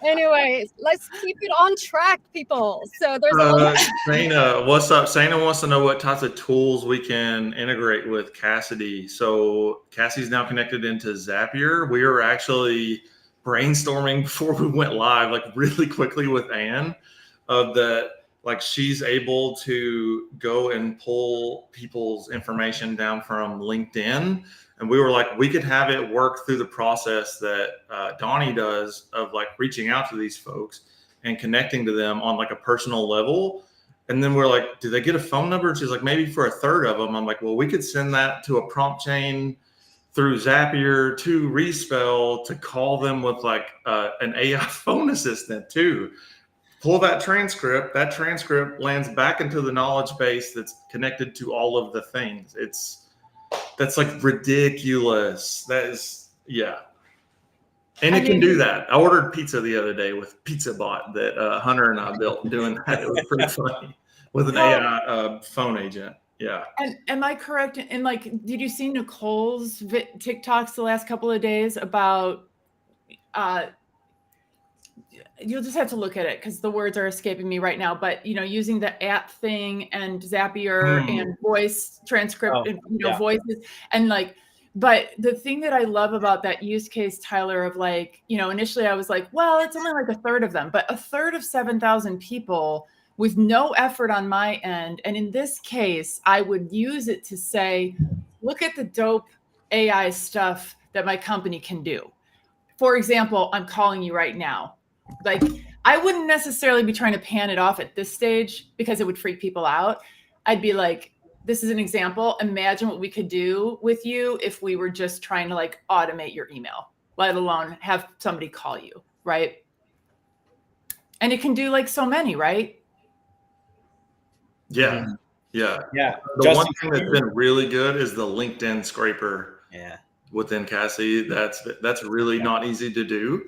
Anyways, let's keep it on track, people. So there's Sana, what's up? Sana wants to know what types of tools we can integrate with Cassidy. So Cassidy's now connected into Zapier. We were actually brainstorming before we went live, like really quickly with Anne, that like she's able to go and pull people's information down from LinkedIn. And we were like, we could have it work through the process that Donnie does of like reaching out to these folks and connecting to them on like a personal level. And then we're like, do they get a phone number? And she's like, maybe for a third of them. I'm like, well, we could send that to a prompt chain through Zapier to Respell to call them with like an AI phone assistant too. Pull that transcript lands back into the knowledge base that's connected to all of the things. That's like ridiculous. That is, yeah. And it can do that. I ordered pizza the other day with PizzaBot that Hunter and I built doing that. It was pretty funny with an AI phone agent. Yeah. And am I correct? And like, did you see Nicole's TikToks the last couple of days about, you'll just have to look at it because the words are escaping me right now, but using the app thing and Zapier and voice transcript and voices and like, but the thing that I love about that use case, Tyler, of like, initially I was like, well, it's only like a third of them, but a third of 7,000 people with no effort on my end. And in this case, I would use it to say, look at the dope AI stuff that my company can do. For example, I'm calling you right now. Like, I wouldn't necessarily be trying to pan it off at this stage because it would freak people out. I'd be like, this is an example. Imagine what we could do with you if we were just trying to like automate your email, let alone have somebody call you, right? And it can do like so many, right? Yeah. Yeah. Yeah. The Just one thing that's been really good is the LinkedIn scraper yeah. within Cassie. That's really not easy to do.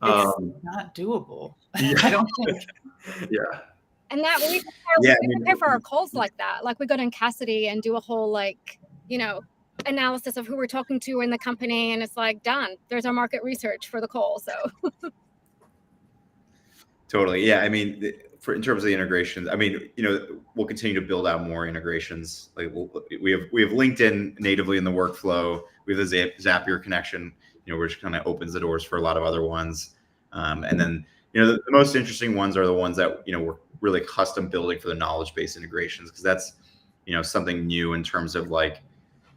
It's not doable. Yeah. I don't think. Yeah. And that we Yeah, prepare for our calls like that. Like we go to Cassidy and do a whole analysis of who we're talking to in the company, and it's like done. There's our market research for the call. So totally. Yeah. I mean, in terms of the integrations, I mean, we'll continue to build out more integrations. Like we have LinkedIn natively in the workflow. We have the Zapier connection, which kind of opens the doors for a lot of other ones. And then, the most interesting ones are the ones that, we're really custom building for the knowledge-based integrations, because that's, something new in terms of like,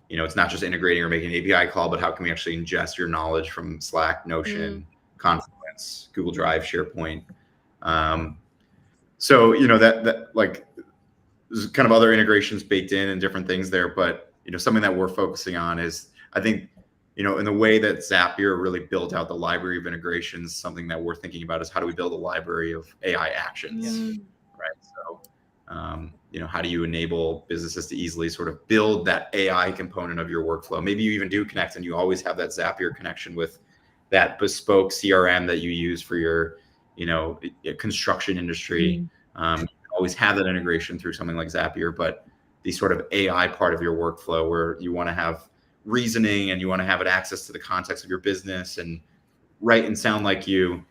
it's not just integrating or making an API call, but how can we actually ingest your knowledge from Slack, Notion, Confluence, Google Drive, SharePoint. So, that like there's kind of other integrations baked in and different things there. But, something that we're focusing on is, I think, in the way that Zapier really built out the library of integrations, something that we're thinking about is how do we build a library of AI actions, right? So, how do you enable businesses to easily sort of build that AI component of your workflow? Maybe you even do connect and you always have that Zapier connection with that bespoke CRM that you use for your, construction industry. You always have that integration through something like Zapier, but the sort of AI part of your workflow where you want to have reasoning and you want to have it access to the context of your business and write and sound like you,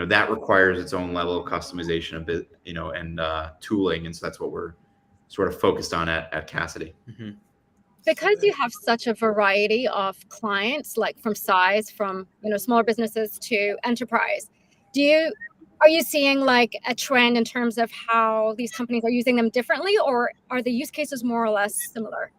that requires its own level of customization a bit, and tooling. And so that's what we're sort of focused on at Cassidy. Mm-hmm. because you have such a variety of clients, like from size, from smaller businesses to enterprise, are you seeing like a trend in terms of how these companies are using them differently, or are the use cases more or less similar?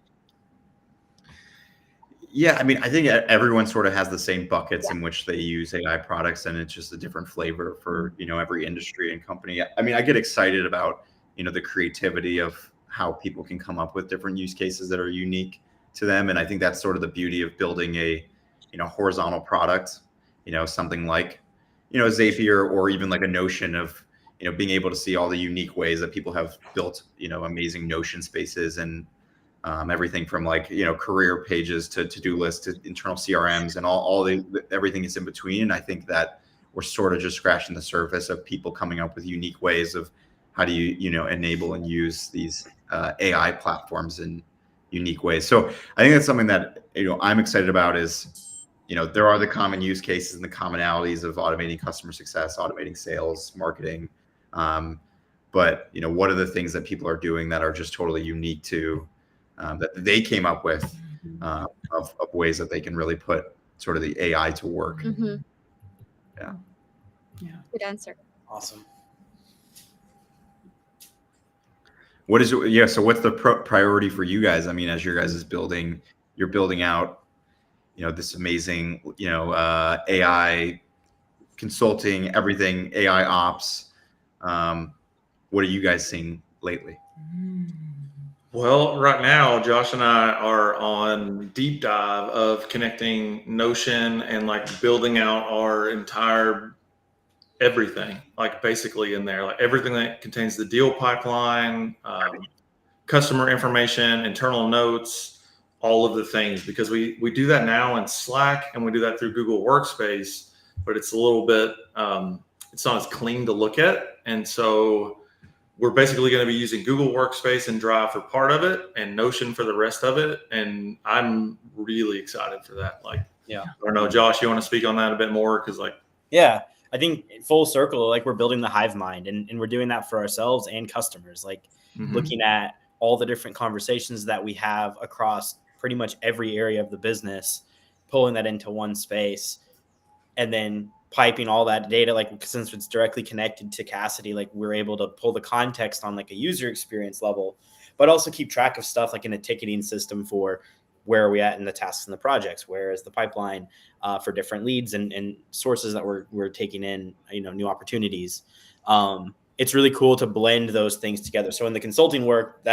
Yeah, I mean, I think everyone sort of has the same buckets in which they use AI products, and it's just a different flavor for every industry and company. I mean, I get excited about the creativity of how people can come up with different use cases that are unique to them, and I think that's sort of the beauty of building a horizontal product. Something like Zapier, or even like a Notion of being able to see all the unique ways that people have built amazing Notion spaces and everything from like career pages to to-do lists to internal CRMs and everything is in between. And I think that we're sort of just scratching the surface of people coming up with unique ways of how do you enable and use these AI platforms in unique ways. So I think that's something that I'm excited about is there are the common use cases and the commonalities of automating customer success, automating sales, marketing. But what are the things that people are doing that are just totally unique to that they came up with of ways that they can really put sort of the AI to work. Mm-hmm. Yeah. Good answer. Awesome. So what's the priority for you guys? I mean, as your guys is you're building out, this amazing, AI consulting, everything, AI ops. What are you guys seeing lately? Well, right now, Josh and I are on deep dive of connecting Notion and like building out our entire everything, like basically in there, like everything that contains the deal pipeline, customer information, internal notes, all of the things, because we do that now in Slack and we do that through Google Workspace, but it's a little bit, it's not as clean to look at. And so we're basically going to be using Google Workspace and Drive for part of it and Notion for the rest of it. And I'm really excited for that. Like, yeah, I don't know, Josh, you want to speak on that a bit more? Cause like, yeah, I think full circle, like we're building the hive mind and we're doing that for ourselves and customers, like looking at all the different conversations that we have across pretty much every area of the business, pulling that into one space and then piping all that data, like since it's directly connected to Cassidy, like we're able to pull the context on like a user experience level, but also keep track of stuff like in a ticketing system for where are we at in the tasks and the projects, where is the pipeline for different leads and sources that we're taking in, new opportunities. It's really cool to blend those things together. So in the consulting work,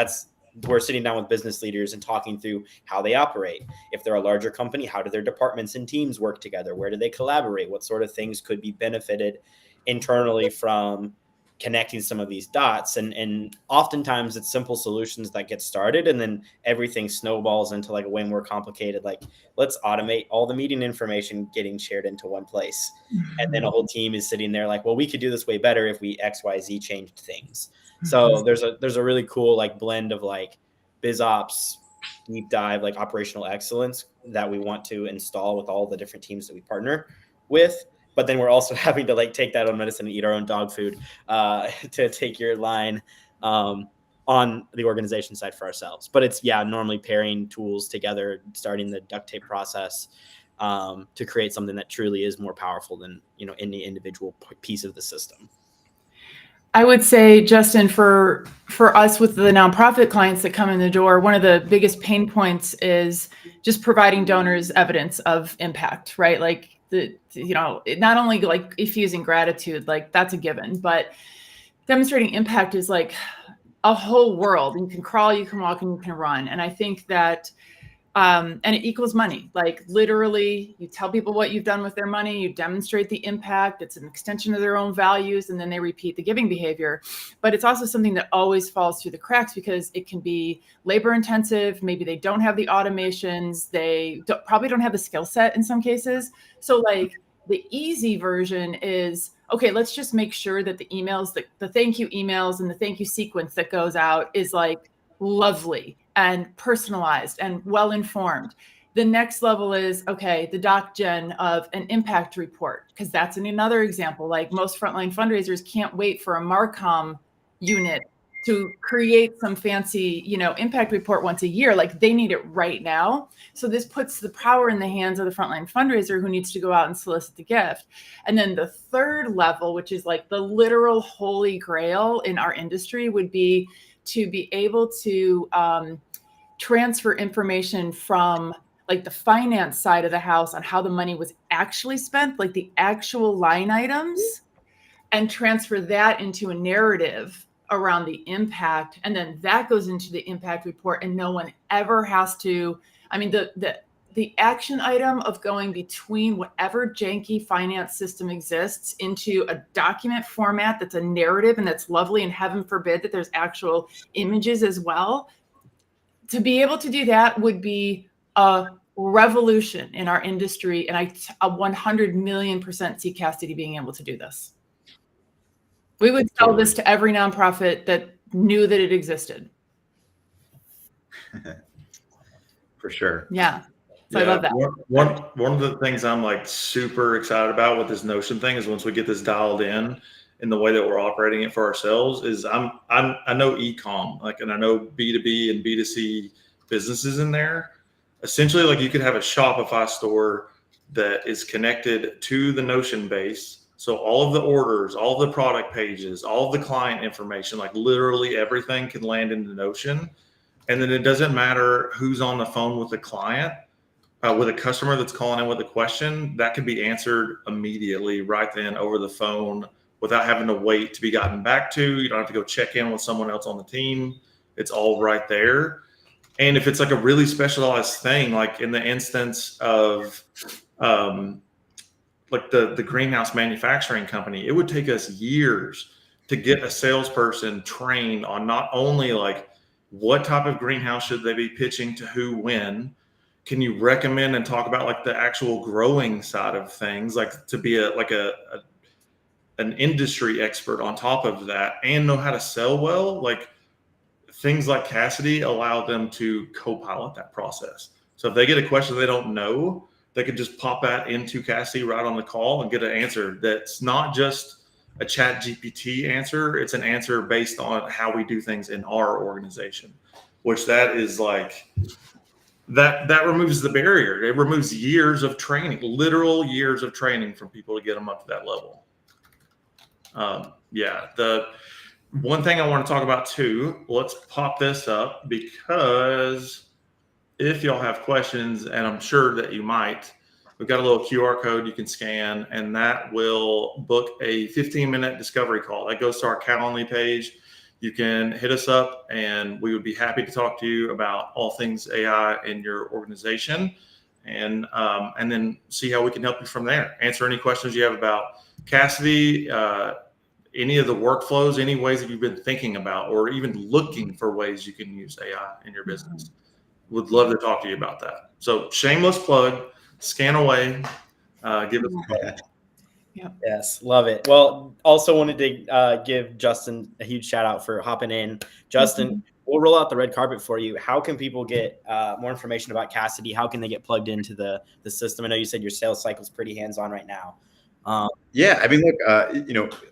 we're sitting down with business leaders and talking through how they operate. If they're a larger company, how do their departments and teams work together? Where do they collaborate? What sort of things could be benefited internally from connecting some of these dots. And oftentimes it's simple solutions that get started, and then everything snowballs into like way more complicated. Like, let's automate all the meeting information getting shared into one place. And then a whole team is sitting there like, well, we could do this way better if we XYZ changed things. So there's a really cool like blend of like biz ops, deep dive, like operational excellence that we want to install with all the different teams that we partner with. But then we're also having to like take that own medicine and eat our own dog food to take your line on the organization side for ourselves. But it's, normally pairing tools together, starting the duct tape process to create something that truly is more powerful than, any individual piece of the system. I would say, Justin, for us with the nonprofit clients that come in the door, one of the biggest pain points is just providing donors evidence of impact, right? Like not only like effusing gratitude, like that's a given, but demonstrating impact is like a whole world. You can crawl, you can walk, and you can run. And I think that, and it equals money. Like literally, you tell people what you've done with their money, you demonstrate the impact, it's an extension of their own values, and then they repeat the giving behavior. But it's also something that always falls through the cracks because it can be labor intensive. Maybe they don't have the automations. They probably don't have the skill set in some cases. So like the easy version is, okay, let's just make sure that the emails, the thank you emails and the thank you sequence that goes out is like lovely and personalized and well-informed. The next level is, okay, the doc gen of an impact report, because that's another example. Like most frontline fundraisers can't wait for a Marcom unit to create some fancy, impact report once a year. Like they need it right now. So this puts the power in the hands of the frontline fundraiser who needs to go out and solicit the gift. And then the third level, which is like the literal holy grail in our industry, would be to be able to transfer information from like the finance side of the house on how the money was actually spent, like the actual line items, and transfer that into a narrative around the impact. And then that goes into the impact report, and no one ever has to, the action item of going between whatever janky finance system exists into a document format that's a narrative and that's lovely, and heaven forbid that there's actual images as well. To be able to do that would be a revolution in our industry. And I 100 million% see Cassidy being able to do this. We would sell this to every nonprofit that knew that it existed. For sure. Yeah. So I love that. One of the things I'm like super excited about with this Notion thing is once we get this dialed in the way that we're operating it for ourselves is I know e-com, like, and I know B2B and B2C businesses in there. Essentially, like you could have a Shopify store that is connected to the Notion base. So all of the orders, all of the product pages, all of the client information, like literally everything can land into Notion. And then it doesn't matter who's on the phone with the client, with a customer that's calling in with a question, that can be answered immediately right then over the phone without having to wait to be gotten back to. You don't have to go check in with someone else on the team. It's all right there. And if it's like a really specialized thing, like in the instance of like the greenhouse manufacturing company, it would take us years to get a salesperson trained on not only like what type of greenhouse should they be pitching to who, when. Can you recommend and talk about like the actual growing side of things, like to be an industry expert on top of that and know how to sell well? Like things like Cassidy allow them to co-pilot that process. So if they get a question they don't know, they could just pop that into Cassidy right on the call and get an answer that's not just a Chat GPT answer. It's an answer based on how we do things in our organization, which that is like, that removes the barrier. It removes years of training, literal years of training from people to get them up to that level. The one thing I want to talk about too, let's pop this up, because if y'all have questions, and I'm sure that you might, we've got a little QR code you can scan, and that will book a 15-minute discovery call. That goes to our Calendly page. You can hit us up, and we would be happy to talk to you about all things AI in your organization, and then see how we can help you from there. Answer any questions you have about Cassidy, any of the workflows, any ways that you've been thinking about, or even looking for ways you can use AI in your business. Would love to talk to you about that. So shameless plug, scan away, give us a call. Yes, love it. Well, also wanted to give Justin a huge shout out for hopping in. Justin, we'll roll out the red carpet for you. How can people get more information about Cassidy? How can they get plugged into the system? I know you said your sales cycle is pretty hands-on right now. Yeah, I mean, look,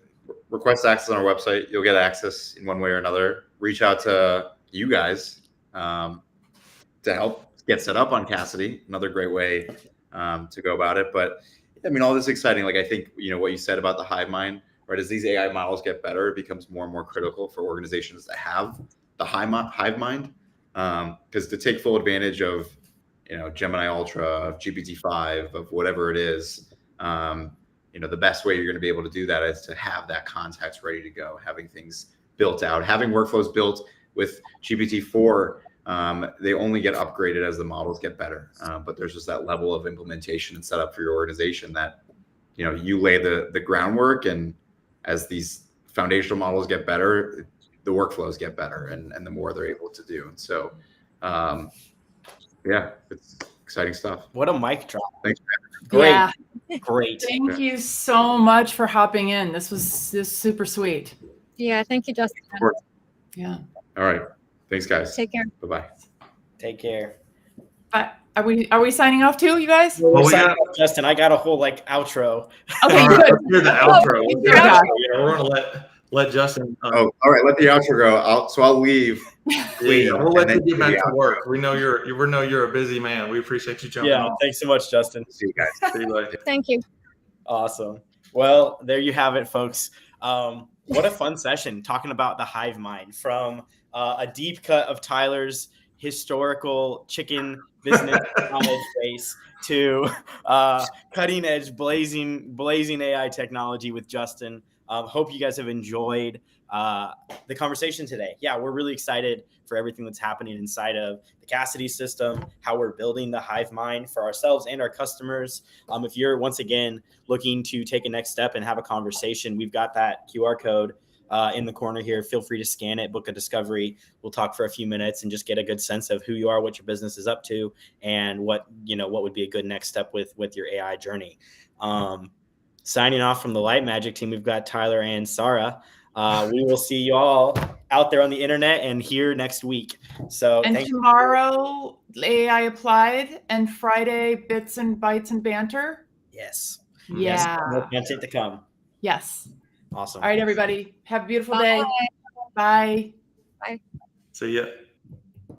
request access on our website. You'll get access in one way or another. Reach out to you guys to help get set up on Cassidy. Another great way to go about it. But I mean, all this exciting. Like I think what you said about the hive mind, right? As these AI models get better, it becomes more and more critical for organizations to have the hive mind, because to take full advantage of Gemini Ultra, of GPT-5, of whatever it is. The best way you're going to be able to do that is to have that context ready to go, having things built out, having workflows built with GPT-4. They only get upgraded as the models get better. But there's just that level of implementation and setup for your organization that, you lay the groundwork, and as these foundational models get better, the workflows get better and the more they're able to do. And so, yeah, it's exciting stuff. What a mic drop. Thanks. Great. Yeah. Great. Thank you so much for hopping in. This was super sweet. Yeah, thank you, Justin. Of course. Yeah. All right. Thanks, guys. Take care. Bye-bye. Take care. But are we signing off too, you guys? Well, we got- Justin, I got a whole outro. Okay, All right, good. let's hear the outro. Oh, Let's hear the yeah. outro. Yeah, we're gonna let Justin. Oh, all right. Let the outro go. I'll leave. Yeah, we'll let and you then get do back the to work. We know you're a busy man. We appreciate you jumping Yeah. on. Thanks so much, Justin. See you guys. See you later. Thank you. Awesome. Well, there you have it, folks. What a fun session talking about the hive mind, from a deep cut of Tyler's historical chicken business knowledge base to cutting edge blazing AI technology with Justin. Hope you guys have enjoyed the conversation today. Yeah, we're really excited for everything that's happening inside of the Cassidy system, how we're building the hive mind for ourselves and our customers. If you're, once again, looking to take a next step and have a conversation, we've got that QR code in the corner here. Feel free to scan it, book a discovery. We'll talk for a few minutes and just get a good sense of who you are, what your business is up to, and what would be a good next step with your AI journey. Signing off from the Light Magic team, we've got Tyler and Sarah. We will see you all out there on the internet and here next week. So And tomorrow, AI Applied, and Friday, Bits and Bytes and Banter. Yes. Yeah. More content to come. Yes. Awesome. All right, everybody. Have a beautiful Bye. day. Bye. See ya.